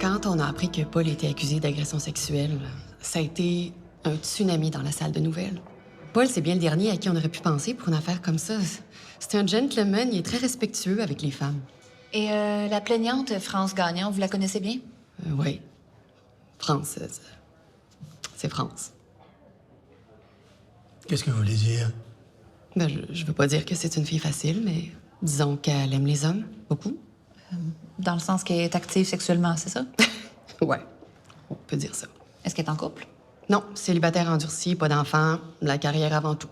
Quand on a appris que Paul était accusé d'agression sexuelle, ça a été un tsunami dans la salle de nouvelles. Paul, c'est bien le dernier à qui on aurait pu penser pour une affaire comme ça. C'est un gentleman, il est très respectueux avec les femmes. Et la plaignante, France Gagnon, vous la connaissez bien? Oui. France, c'est France. Qu'est-ce que vous voulez dire? Ben, je veux pas dire que c'est une fille facile, mais disons qu'elle aime les hommes, beaucoup. Dans le sens qu'elle est active sexuellement, c'est ça? Ouais, on peut dire ça. Est-ce qu'elle est en couple? Non, célibataire endurci, pas d'enfant, la carrière avant tout.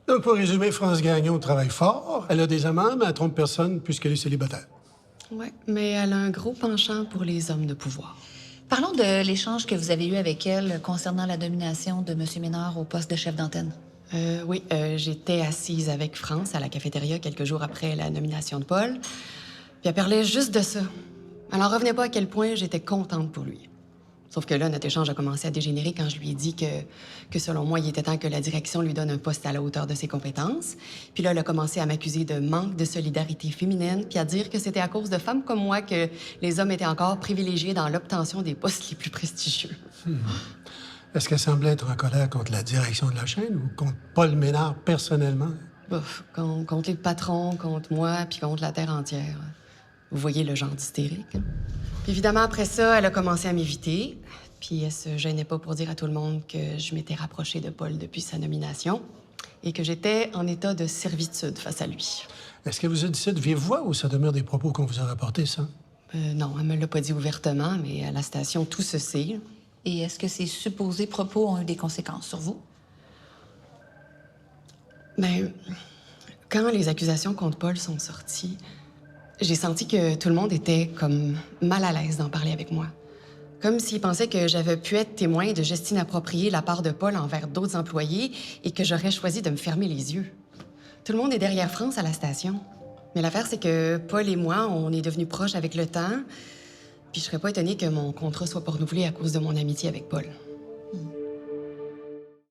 Donc, pour résumer, France Gagnon travaille fort, elle a des amants, mais elle trompe personne puisqu'elle est célibataire. Ouais, mais elle a un gros penchant pour les hommes de pouvoir. Parlons de l'échange que vous avez eu avec elle concernant la nomination de M. Ménard au poste de chef d'antenne. Oui, j'étais assise avec France à la cafétéria quelques jours après la nomination de Paul. Puis elle parlait juste de ça. Elle n'en revenait pas à quel point j'étais contente pour lui. Sauf que là, notre échange a commencé à dégénérer quand je lui ai dit que selon moi, il était temps que la direction lui donne un poste à la hauteur de ses compétences. Puis là, elle a commencé à m'accuser de manque de solidarité féminine, puis à dire que c'était à cause de femmes comme moi que les hommes étaient encore privilégiés dans l'obtention des postes les plus prestigieux. Est-ce qu'elle semblait être en colère contre la direction de la chaîne ou contre Paul Ménard personnellement? Bof, contre les patrons, contre moi, puis contre la terre entière. Vous voyez le genre d'hystérique. Hein? Puis évidemment, après ça, elle a commencé à m'éviter. Puis elle se gênait pas pour dire à tout le monde que je m'étais rapprochée de Paul depuis sa nomination et que j'étais en état de servitude face à lui. Est-ce qu'elle vous a dit ça de vive voix ou ça demeure des propos qu'on vous a rapportés, ça? Non, elle me l'a pas dit ouvertement, mais à la station, tout se sait. Et est-ce que ces supposés propos ont eu des conséquences sur vous? Ben, quand les accusations contre Paul sont sorties, j'ai senti que tout le monde était comme mal à l'aise d'en parler avec moi. Comme s'ils pensaient que j'avais pu être témoin de gestes inappropriés de la part de Paul envers d'autres employés et que j'aurais choisi de me fermer les yeux. Tout le monde est derrière France à la station. Mais l'affaire, c'est que Paul et moi, on est devenus proches avec le temps. Puis je serais pas étonnée que mon contrat soit pas renouvelé à cause de mon amitié avec Paul.